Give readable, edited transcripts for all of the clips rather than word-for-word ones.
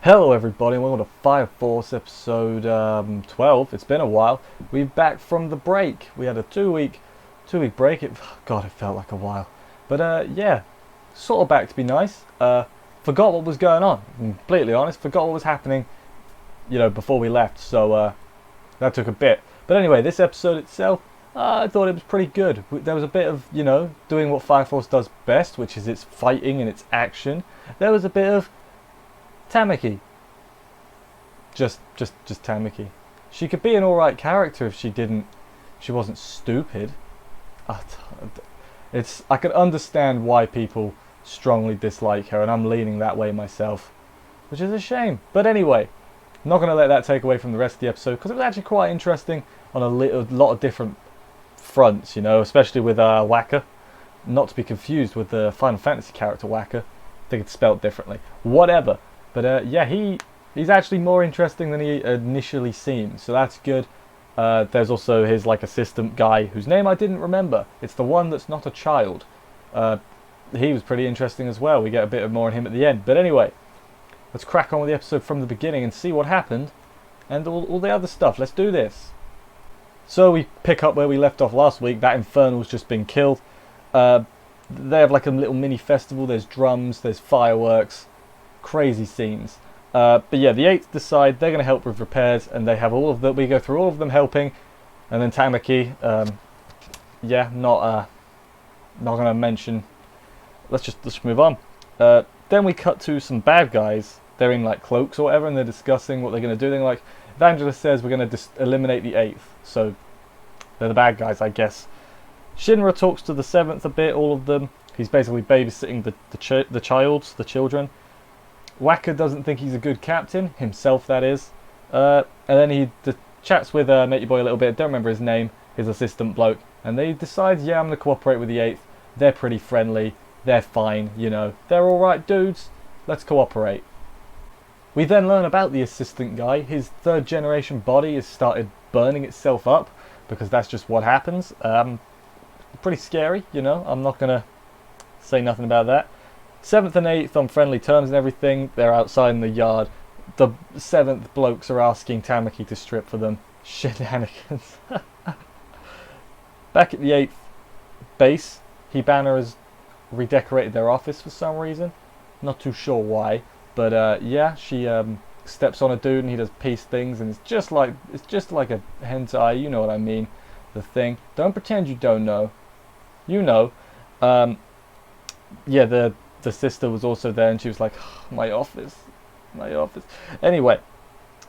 Hello everybody, and welcome to Fire Force episode 12. It's been a while. We're back from the break. We had a two week break. God, it felt like a while. But yeah, sort of back to be nice. Forgot what was going on. Completely honest, forgot what was happening. Before we left. So that took a bit. But anyway, this episode itself, I thought it was pretty good. There was a bit of doing what Fire Force does best, which is its fighting and its action. There was a bit of Tamaki. Just Tamaki. She could be an alright character if she wasn't stupid. I can understand why people strongly dislike her, and I'm leaning that way myself, which is a shame. But anyway, I'm not going to let that take away from the rest of the episode, because it was actually quite interesting on a lot of different fronts, especially with Wakka. Not to be confused with the Final Fantasy character Wakka. I think it's spelled differently. Whatever. But yeah, he's actually more interesting than he initially seemed, so that's good. There's also his assistant guy whose name I didn't remember. It's the one that's not a child. He was pretty interesting as well. We get a bit more on him at the end. But anyway, let's crack on with the episode from the beginning and see what happened and all the other stuff. Let's do this. So we pick up where we left off last week. That Infernal's just been killed. They have a little mini festival. There's drums, there's fireworks. Crazy scenes. But yeah, the 8th decide they're going to help with repairs, and they have all of them. We go through all of them helping, and then Tamaki, yeah, not going to mention. Let's just move on. Then we cut to some bad guys. They're in cloaks or whatever, and they're discussing what they're going to do. They're Evangelist says we're going to eliminate the 8th, so they're the bad guys, I guess. Shinra talks to the 7th a bit. All of them. He's basically babysitting the children. Wakka doesn't think he's a good captain, himself that is. And then he chats with Matey Boy a little bit, don't remember his name, his assistant bloke. And they decide, yeah, I'm going to cooperate with the 8th. They're pretty friendly, they're fine, They're alright dudes, let's cooperate. We then learn about the assistant guy. His 3rd generation body has started burning itself up, because that's just what happens. Pretty scary, I'm not going to say nothing about that. 7th and 8th on friendly terms and everything. They're outside in the yard. The 7th blokes are asking Tamaki to strip for them. Shenanigans. Back at the 8th base, Hibana has redecorated their office for some reason. Not too sure why. But yeah, she steps on a dude and he does peace things, and it's just like a hentai, you know what I mean. The thing. Don't pretend you don't know. You know. Yeah, the sister was also there, and she was like, oh, my office. Anyway,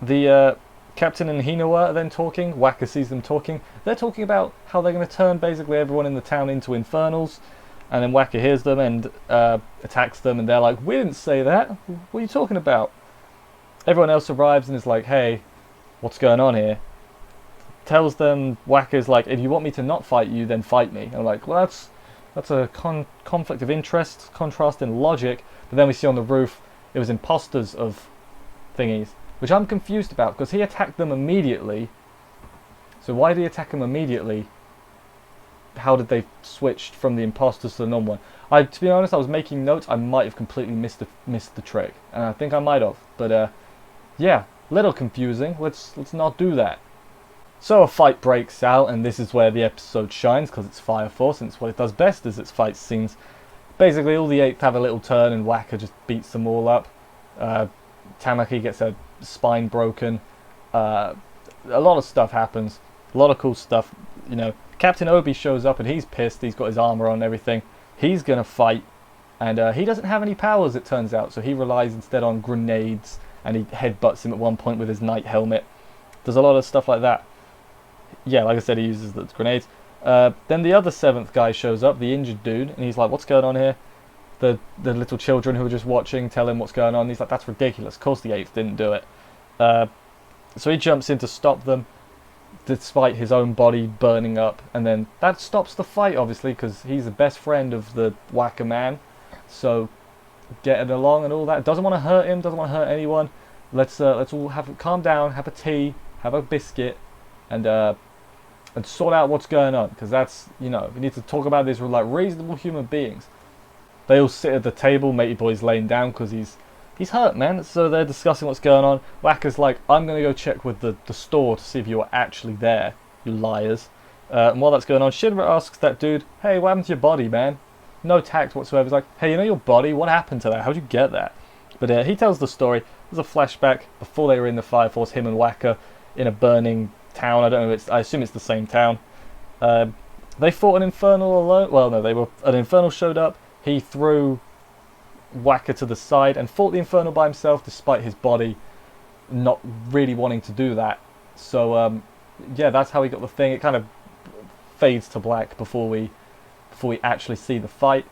the captain and Hinawa are then talking. Wakka sees them talking. They're talking about how they're going to turn basically everyone in the town into infernals. And then Wakka hears them and attacks them, and they're like, we didn't say that. What are you talking about? Everyone else arrives and is like, hey, what's going on here? Tells them, Wakka's like, if you want me to not fight you, then fight me. And I'm like, well, that's a conflict of interest, contrast in logic. But then we see on the roof, it was imposters of thingies, which I'm confused about, because he attacked them immediately. So why did he attack them immediately? How did they switch from the imposters to the normal one? To be honest, I was making notes. I might have completely missed the trick, and I think I might have. But yeah, little confusing. Let's not do that. So a fight breaks out, and this is where the episode shines, because it's Fire Force, and it's what it does best, is its fight scenes. Basically, all the 8th have a little turn, and Wakka just beats them all up. Tamaki gets her spine broken. A lot of stuff happens. A lot of cool stuff. Captain Obi shows up, and he's pissed. He's got his armor on and everything. He's going to fight, and he doesn't have any powers, it turns out, so he relies instead on grenades, and he headbutts him at one point with his knight helmet. There's a lot of stuff like that. Yeah, like I said, he uses the grenades. Then the other 7th guy shows up, the injured dude, and he's like, what's going on here? The little children who are just watching tell him what's going on. He's like, that's ridiculous. Of course the 8th didn't do it. So he jumps in to stop them, despite his own body burning up. And then that stops the fight, obviously, because he's the best friend of the Wakka man. So getting along and all that. Doesn't want to hurt him, doesn't want to hurt anyone. Let's all calm down, have a tea, have a biscuit, and sort out what's going on, because that's, we need to talk about this with reasonable human beings. They all sit at the table. Matey Boy's laying down because he's he's hurt, man. So they're discussing what's going on. Wakka's like, I'm going to go check with the store to see if you are actually there, you liars. And while that's going on, Shinra asks that dude, hey, what happened to your body, man? No tact whatsoever. He's like, hey, you know your body? What happened to that? How'd you get that? But he tells the story. There's a flashback before they were in the Fire Force, him and Wakka in a burning town. I don't know, I assume it's the same town. They fought an Infernal alone. Well, no, an Infernal showed up. He threw Wakka to the side and fought the Infernal by himself, despite his body not really wanting to do that. So, yeah, that's how he got the thing. It kind of fades to black before we actually see the fight.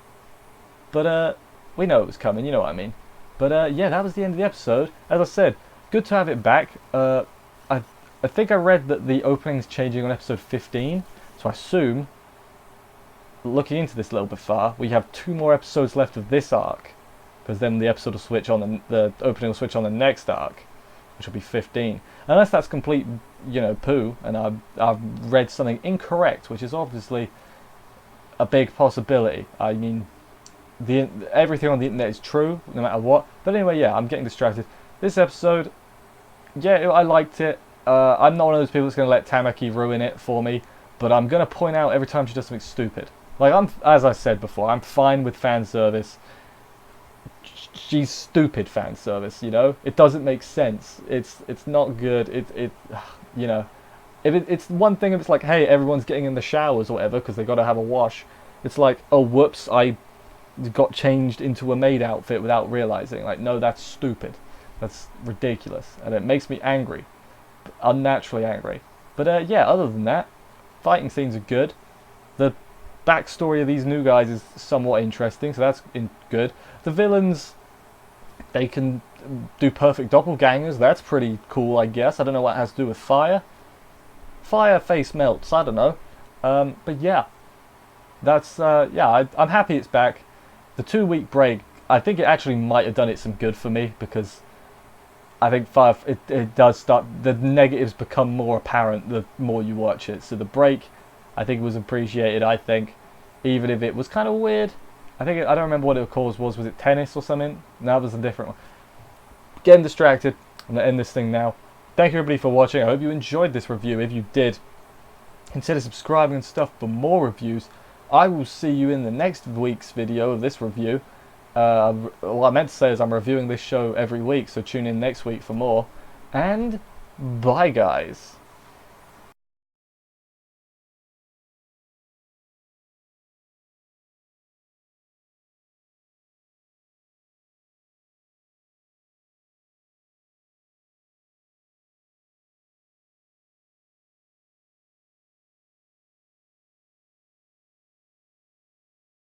But we know it was coming, you know what I mean. But yeah, that was the end of the episode. As I said, good to have it back. I think I read that the opening's changing on episode 15, so I assume, looking into this a little bit far, we have 2 more episodes left of this arc, because then the episode will switch on, the opening will switch on the next arc, which will be 15. Unless that's complete, you know, poo, and I've read something incorrect, which is obviously a big possibility. I mean, everything on the internet is true, no matter what. But anyway, yeah, I'm getting distracted. This episode, yeah, I liked it. I'm not one of those people that's going to let Tamaki ruin it for me, but I'm going to point out every time she does something stupid. Like, as I said before, I'm fine with fan service. She's stupid fan service, you know? It doesn't make sense. It's not good. You know, it's one thing if it's like, hey, everyone's getting in the showers or whatever because they got to have a wash. It's like, oh, whoops, I got changed into a maid outfit without realizing. Like, no, that's stupid. That's ridiculous, and it makes me angry, unnaturally angry. But yeah, other than that, fighting scenes are good. The backstory of these new guys is somewhat interesting, so that's good. The villains, they can do perfect doppelgangers. That's pretty cool, I guess. I don't know what it has to do with fire. Fire face melts. I don't know. But yeah, that's yeah. I'm happy it's back. The 2-week break, I think it actually might have done it some good for me, because I think it does start, the negatives become more apparent the more you watch it. So the break, I think, was appreciated. I think, even if it was kind of weird. I don't remember what it was. Was it tennis or something? No, it was a different one. Getting distracted. I'm gonna end this thing now. Thank you everybody for watching. I hope you enjoyed this review. If you did, consider subscribing and stuff for more reviews. I will see you in the next week's video of this review. What I meant to say is I'm reviewing this show every week, so tune in next week for more. And bye, guys.